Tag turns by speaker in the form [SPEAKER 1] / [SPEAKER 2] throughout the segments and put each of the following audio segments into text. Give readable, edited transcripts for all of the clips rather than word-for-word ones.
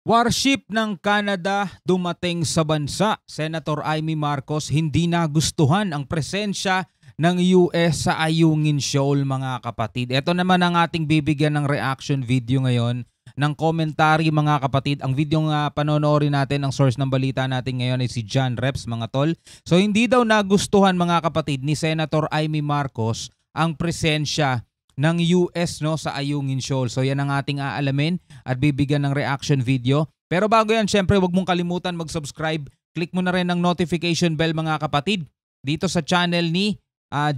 [SPEAKER 1] Warship ng Canada dumating sa bansa. Senator Amy Marcos hindi nagustuhan ang presensya ng US sa Ayungin Shoal, mga kapatid. Ito naman ang ating bibigyan ng reaction video ngayon, ng commentary, mga kapatid. Ang video nga panonoorin natin, ang source ng balita natin ngayon ay si John Reps, mga tol. So hindi daw nagustuhan, mga kapatid, ni Senator Amy Marcos ang presensya ng US sa Ayungin Shoal. So yan ang ating aalamin at bibigyan ng reaction video. Pero bago yan, syempre huwag mong kalimutan mag-subscribe. Click mo na rin ang notification bell, mga kapatid, dito sa channel ni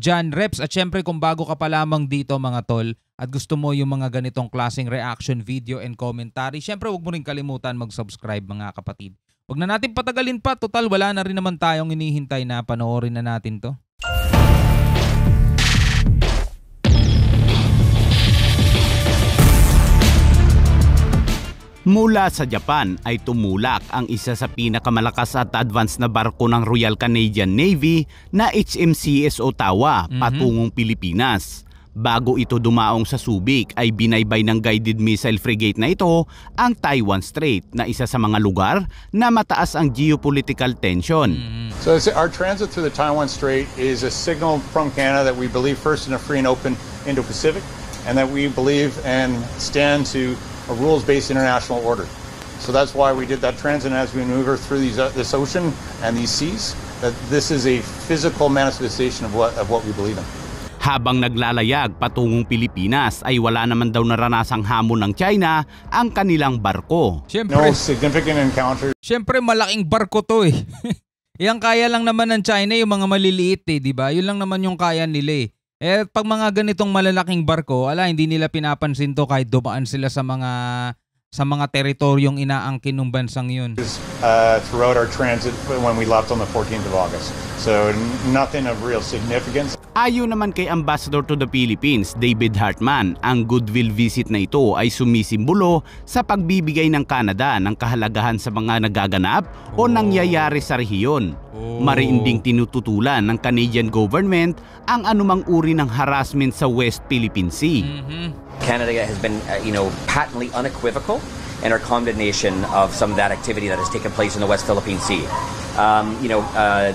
[SPEAKER 1] John Reps. At syempre kung bago ka pa lamang dito, mga tol, at gusto mo yung mga ganitong klaseng reaction video and commentary, syempre huwag mo rin kalimutan mag-subscribe, mga kapatid. Huwag na natin patagalin pa. Total, wala na rin naman tayong inihintay na panoorin na natin to.
[SPEAKER 2] Mula sa Japan ay tumulak ang isa sa pinakamalakas at advanced na barko ng Royal Canadian Navy na HMCS Ottawa patungong Pilipinas. Bago ito dumaong sa Subic ay binaybay ng guided missile frigate na ito ang Taiwan Strait na isa sa mga lugar na mataas ang geopolitical tension.
[SPEAKER 3] So our transit through the Taiwan Strait is a signal from Canada that we believe first in a free and open Indo-Pacific and that we believe and stand to a rules-based international order. So that's why we did that transit as we maneuver through this ocean and these seas, that this is a physical manifestation of what we believe in.
[SPEAKER 2] Habang naglalayag patungong Pilipinas ay wala naman daw naranasang hamon ng China ang kanilang barko.
[SPEAKER 3] No significant encounter.
[SPEAKER 1] Siyempre malaking barko to eh. Yang kaya lang naman ng China yung mga maliliit eh, di ba? Yun lang naman yung kaya nila eh. Eh pag mga ganitong malalaking barko, hindi nila pinapansin to kahit dumaan sila sa mga teritoryong inaangkin ng bansang yun.
[SPEAKER 3] Throughout our transit when we left on the 14th of August. So nothing of real significance.
[SPEAKER 2] Ayon naman kay Ambassador to the Philippines, David Hartman, ang goodwill visit na ito ay sumisimbolo sa pagbibigay ng Canada ng kahalagahan sa mga nagaganap o nangyayari sa rehiyon. Mariinding tinututulan ng Canadian government ang anumang uri ng harassment sa West Philippine Sea.
[SPEAKER 4] Canada has been, patently unequivocal in our condemnation of some of that activity that has taken place in the West Philippine Sea.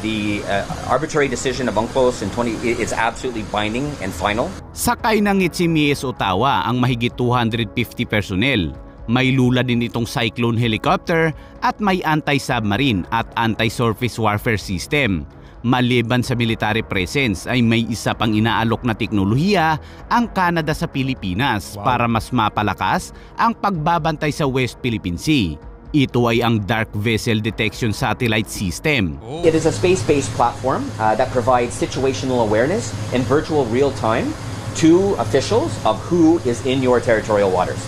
[SPEAKER 4] The arbitrary decision of UNCLOS in is absolutely binding and final.
[SPEAKER 2] Sakay ng HMCS Ottawa ang mahigit 250 personnel. May lula din itong cyclone helicopter at may anti-submarine at anti-surface warfare system. Maliban sa military presence ay may isa pang inaalok na teknolohiya ang Canada sa Pilipinas para mas mapalakas ang pagbabantay sa West Philippine Sea. Ito ay ang Dark Vessel Detection Satellite System.
[SPEAKER 4] It is a space-based platform that provides situational awareness in virtual real time to officials of who is in your territorial waters.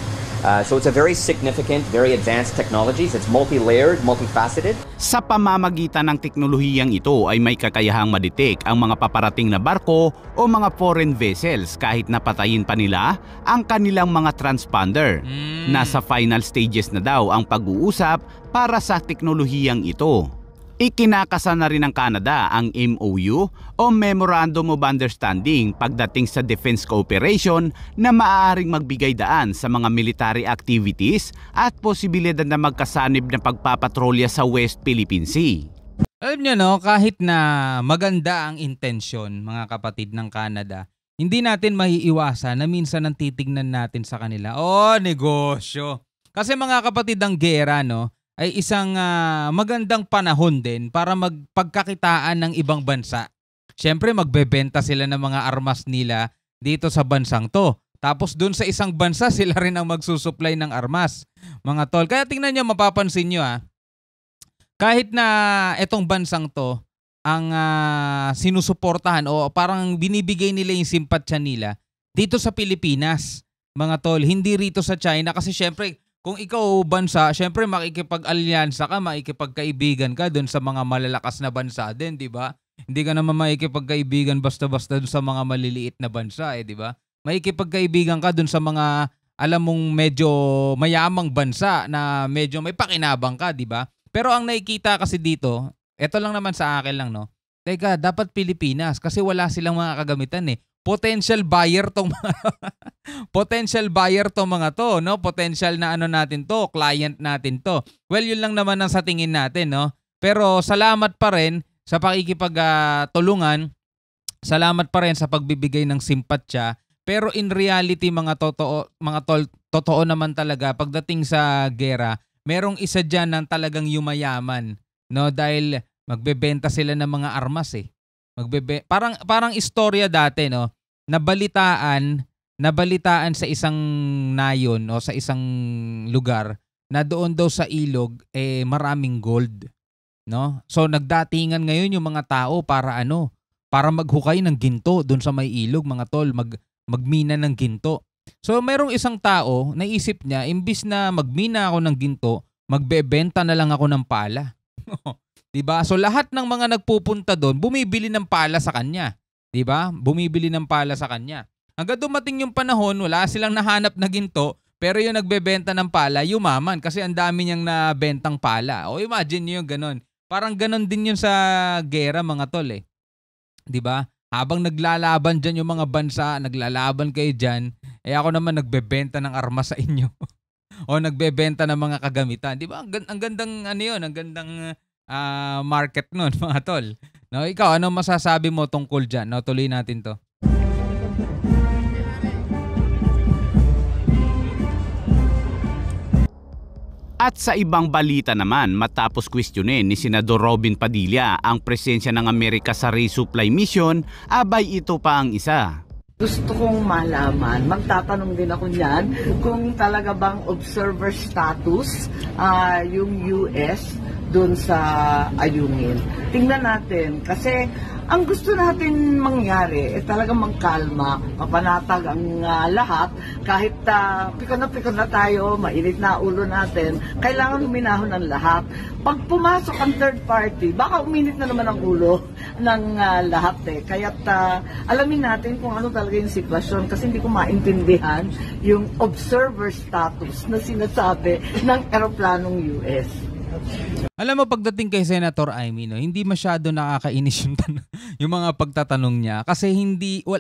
[SPEAKER 4] So it's a very significant, very advanced technologies. It's multi-layered, multifaceted.
[SPEAKER 2] Sa pamamagitan ng teknolohiyang ito ay may kakayahang madetect ang mga paparating na barko o mga foreign vessels kahit napatayin pa nila ang kanilang mga transponder. Nasa final stages na daw ang pag-uusap para sa teknolohiyang ito. Ikinakasa na rin ng Canada ang MOU o Memorandum of Understanding pagdating sa defense cooperation na maaaring magbigay daan sa mga military activities at posibilidad na magkasanib na pagpapatrolya sa West Philippine Sea.
[SPEAKER 1] Alam nyo kahit na maganda ang intensyon, mga kapatid, ng Canada, hindi natin maiiwasan na minsan ang titignan natin sa kanila, negosyo. Kasi mga kapatid, ang gera ay isang magandang panahon din para magpagkakitaan ng ibang bansa. Siyempre magbebenta sila ng mga armas nila dito sa bansang to. Tapos dun sa isang bansa sila rin ang magsusupply ng armas, mga tol. Kaya tingnan nyo, mapapansin nyo kahit na itong bansang to ang sinusuportahan o parang binibigay nila yung simpatsya nila dito sa Pilipinas, mga tol. Hindi rito sa China kasi siyempre kung ikaw bansa, syempre makikipag-alyansa ka, makikipagkaibigan ka doon sa mga malalakas na bansa din, di ba? Hindi ka naman makikipagkaibigan basta-basta doon sa mga maliliit na bansa, di ba? Makikipagkaibigan ka doon sa mga, alam mong medyo mayamang bansa na medyo may pakinabang ka, di ba? Pero ang nakikita kasi dito, eto lang naman sa akin lang, Teka, dapat Pilipinas kasi wala silang mga kagamitan potential buyer tong potential buyer tong mga to, no? Potential na ano natin to, client natin to. Well, yun lang naman ang sa tingin natin, no? Pero salamat pa rin sa pakikipagtulungan. Salamat pa rin sa pagbibigay ng simpatsya. Pero in reality, mga totoo naman talaga pagdating sa gera, merong isa diyan ng talagang yumayaman, no? Dahil magbebenta sila ng mga armas eh. Parang istorya dati, no? Nabalitaan sa isang nayon o sa isang lugar na doon daw sa ilog maraming gold, no? So nagdatingan ngayon yung mga tao para maghukay ng ginto doon sa may ilog, mga tol, magmina ng ginto. So merong isang tao, naisip niya, imbis na magmina ako ng ginto, magbebenta na lang ako ng pala. Diba? So lahat ng mga nagpupunta doon, bumibili ng pala sa kanya. Diba? Bumibili ng pala sa kanya. Hanggang dumating yung panahon, wala silang nahanap na ginto, pero yung nagbebenta ng pala, yumaman kasi ang dami niyang nabentang pala. O imagine niyo yung ganon. Parang ganon din yun sa gera, mga tol eh. Diba? Habang naglalaban dyan yung mga bansa, naglalaban kayo dyan, ako naman nagbebenta ng armas sa inyo. O nagbebenta ng mga kagamitan. Diba? Ang gandang ang gandang market nun, mga tol. No, ikaw, ano masasabi mo tungkol dyan? No, tuloy natin to.
[SPEAKER 2] At sa ibang balita naman, matapos kwestiyonin ni Senador Robin Padilla ang presensya ng Amerika sa resupply mission, abay ito pa ang isa.
[SPEAKER 5] Gusto kong malaman, magtatanong din ako niyan, kung talaga bang observer status yung US doon sa Ayungin. Tingnan natin, kasi ang gusto natin mangyari talagang magkalma, mapanatag ang lahat, kahit pikon na tayo, mainit na ulo natin, kailangan huminahon ng lahat. Pag pumasok ang third party, baka uminit na naman ang ulo ng lahat eh. Kaya't alamin natin kung ano talaga yung sitwasyon, kasi hindi ko maintindihan yung observer status na sinasabi ng eroplanong US.
[SPEAKER 1] Alam mo, pagdating kay Senator Amy, no, hindi masyado nakakainis yung mga pagtatanong niya kasi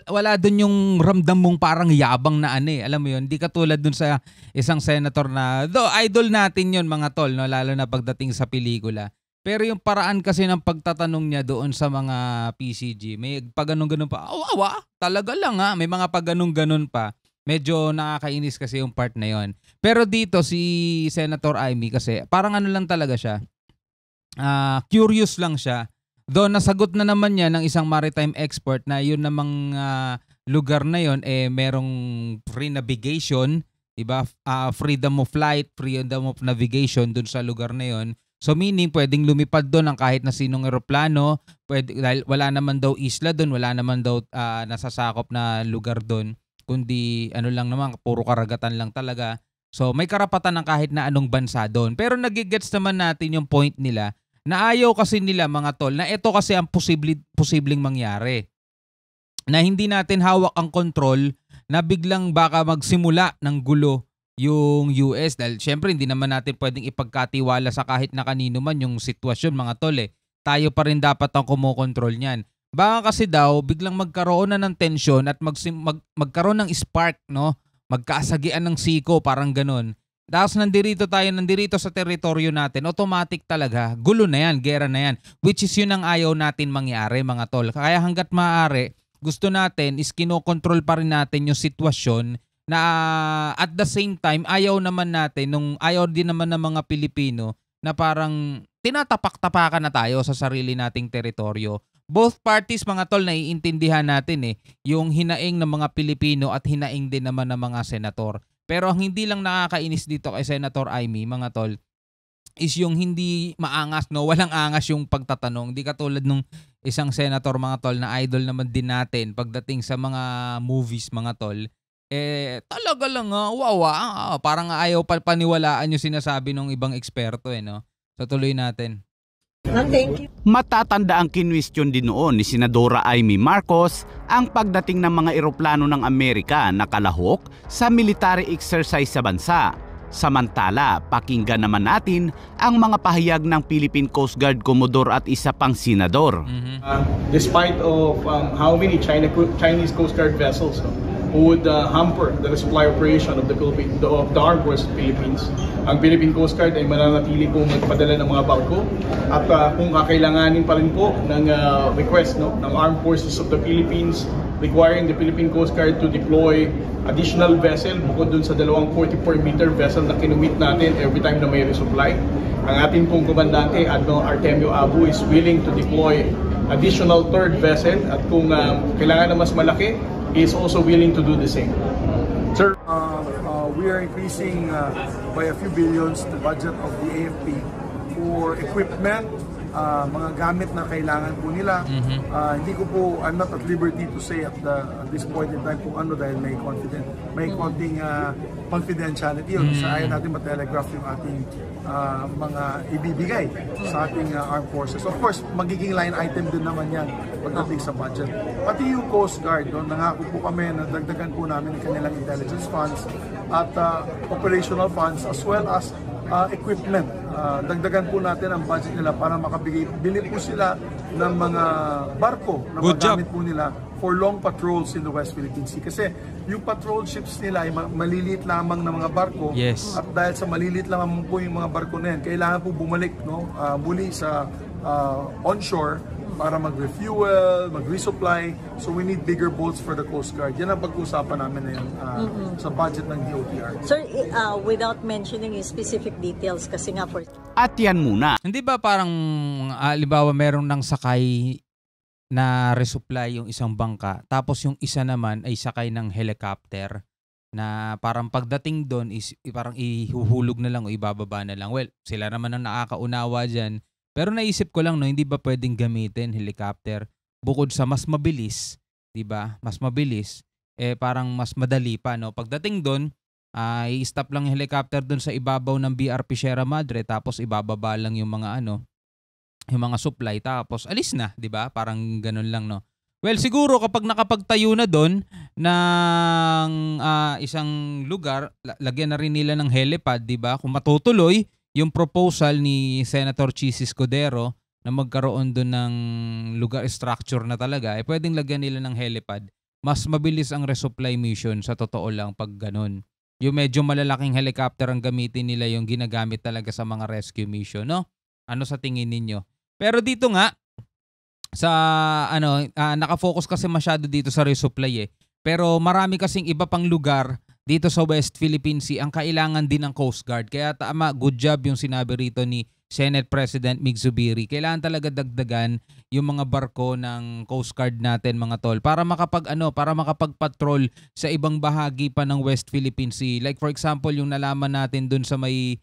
[SPEAKER 1] wala doon yung ramdam mong parang yabang na alam mo yun, hindi katulad dun sa isang senator na, idol natin yun, mga tol, no, lalo na pagdating sa pelikula. Pero yung paraan kasi ng pagtatanong niya doon sa mga PCG, may pag-ganun-ganun pa, talaga lang may mga pag-ganun-ganun pa. Medyo nakakainis kasi yung part na yon. Pero dito si Senator Amy kasi parang lang talaga siya. Curious lang siya. Though nasagot na naman niya ng isang maritime expert na yun namang lugar na yon merong free navigation, diba? Freedom of flight, freedom of navigation dun sa lugar na yon. So meaning pwedeng lumipad doon ang kahit na sinong eroplano, dahil wala naman daw isla doon, wala naman daw nasasakop na lugar doon. Kundi lang naman, puro karagatan lang talaga. So may karapatan ng kahit na anong bansa doon. Pero nagigets naman natin yung point nila na ayaw kasi nila, mga tol, na ito kasi ang posibleng mangyari. Na hindi natin hawak ang control na biglang baka magsimula ng gulo yung US. Dahil syempre hindi naman natin pwedeng ipagkatiwala sa kahit na kanino man yung sitwasyon, mga tol eh. Tayo pa rin dapat ang kumokontrol niyan. Baka kasi daw biglang magkaroon na ng tension at magkaroon ng spark, no? Magkasagian ng siko, parang ganun. Tapos nandito sa teritoryo natin, automatic talaga, gulo na yan, gera na yan. Which is yun ang ayaw natin mangyari, mga tol. Kaya hanggat maaari, gusto natin is kinokontrol pa rin natin yung sitwasyon na at the same time, ayaw din naman ng mga Pilipino na parang tinatapak-tapakan na tayo sa sarili nating teritoryo. Both parties, mga tol, naiintindihan natin yung hinaing ng mga Pilipino at hinaing din naman ng mga senator. Pero ang hindi lang nakakainis dito kay Senator Amy, mga tol, is yung hindi maangas, no? Walang angas yung pagtatanong. Di katulad nung isang senator, mga tol, na idol naman din natin pagdating sa mga movies, mga tol. Talaga lang parang ayaw paniwalaan yung sinasabi ng ibang eksperto, no? So tuloy natin.
[SPEAKER 2] Matatanda ang kinwestiyon din noon ni Senadora Amy Marcos ang pagdating ng mga eroplano ng Amerika na kalahok sa military exercise sa bansa. Samantala, pakinggan naman natin ang mga pahayag ng Philippine Coast Guard Commodore at isa pang senador.
[SPEAKER 6] Despite of how many Chinese Coast Guard vessels would hamper the resupply operation of the armed forces of the Philippines, ang Philippine Coast Guard ay mananatili po magpadala ng mga barko at kung kakailanganin pa rin po ng request ng armed forces of the Philippines requiring the Philippine Coast Guard to deploy additional vessel bukod dun sa dalawang 44-meter vessel na kinumit natin every time na may resupply. Ang ating pong komandante, Admiral Artemio Abu, is willing to deploy additional third vessel at kung kailangan na mas malaki, he is also willing to do the same.
[SPEAKER 7] Sir, we are increasing by a few billions the budget of the AFP for equipment, mga gamit na kailangan po nila. Hindi ko po, I'm not at liberty to say at this point in time kung ano dahil may konting confidentiality yun. Sa ayaw natin matelegraph yung ating mga ibibigay sa ating armed forces. Of course, magiging line item din naman yan pagdating sa budget. Pati yung Coast Guard, no, nangako po kami na dagdagan po namin ang kanilang intelligence funds at operational funds as well as equipment. Dagdagan po natin ang budget nila para bili po sila ng mga barko na magamit po nila for long patrols in the West Philippine Sea. Kasi yung patrol ships nila ay maliliit lamang na mga barko.
[SPEAKER 1] Yes.
[SPEAKER 7] At dahil sa maliliit lamang po yung mga barko na yan, kailangan po bumalik muli sa onshore para mag-refuel, mag-resupply. So we need bigger boats for the Coast Guard. Yan ang pag-uusapan namin na yun sa budget ng DOTR.
[SPEAKER 8] Sir, without mentioning specific details kasi nga for...
[SPEAKER 2] At yan muna.
[SPEAKER 1] Hindi ba parang, halimbawa merong nang sakay na resupply yung isang bangka, tapos yung isa naman ay sakay ng helicopter na parang pagdating doon is parang ihuhulog na lang o ibababa na lang. Well, sila naman ang nakakaunawa dyan. Pero naisip ko lang, no, hindi ba pwedeng gamitin helicopter bukod sa mas mabilis, 'di ba? Mas mabilis, parang mas madali pa, no. Pagdating doon, i-stop lang yung helicopter doon sa ibabaw ng BRP Sierra Madre tapos ibababa lang yung mga yung mga supply tapos alis na, 'di ba? Parang ganun lang, no. Well, siguro kapag nakapagtayo na doon ng isang lugar, lagyan na rin nila ng helipad, 'di ba? Kung matutuloy yung proposal ni Senator Chis Escudero na magkaroon doon ng lugar structure na talaga, pwedeng lagyan nila ng helipad. Mas mabilis ang resupply mission sa totoo lang pag ganun. Yung medyo malalaking helicopter ang gamitin nila yung ginagamit talaga sa mga rescue mission, no? Ano sa tingin ninyo? Pero dito nga, sa nakafocus kasi masyado dito sa resupply Pero marami kasing iba pang lugar dito sa West Philippine Sea ang kailangan din ng Coast Guard. Kaya tama, good job yung sinabi rito ni Senate President Mig Zubiri. Kailangan talaga dagdagan yung mga barko ng Coast Guard natin, mga tol, para makapag-patrol sa ibang bahagi pa ng West Philippine Sea. Like for example, yung nalaman natin dun sa may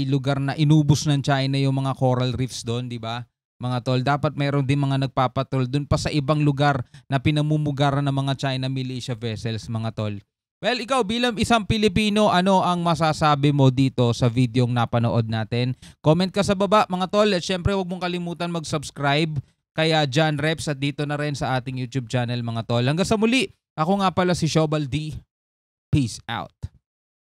[SPEAKER 1] lugar na inubos ng China yung mga coral reefs doon, di ba? Mga tol, dapat meron din mga nagpapatrol dun pa sa ibang lugar na pinamumugaran ng mga China militia vessels, mga tol. Well, ikaw bilang isang Pilipino, ano ang masasabi mo dito sa videong napanood natin? Comment ka sa baba, mga tol. At syempre, huwag mong kalimutan mag-subscribe kaya John Reps at dito na rin sa ating YouTube channel, mga tol. Hanggang sa muli, ako nga pala si Shobal D. Peace out.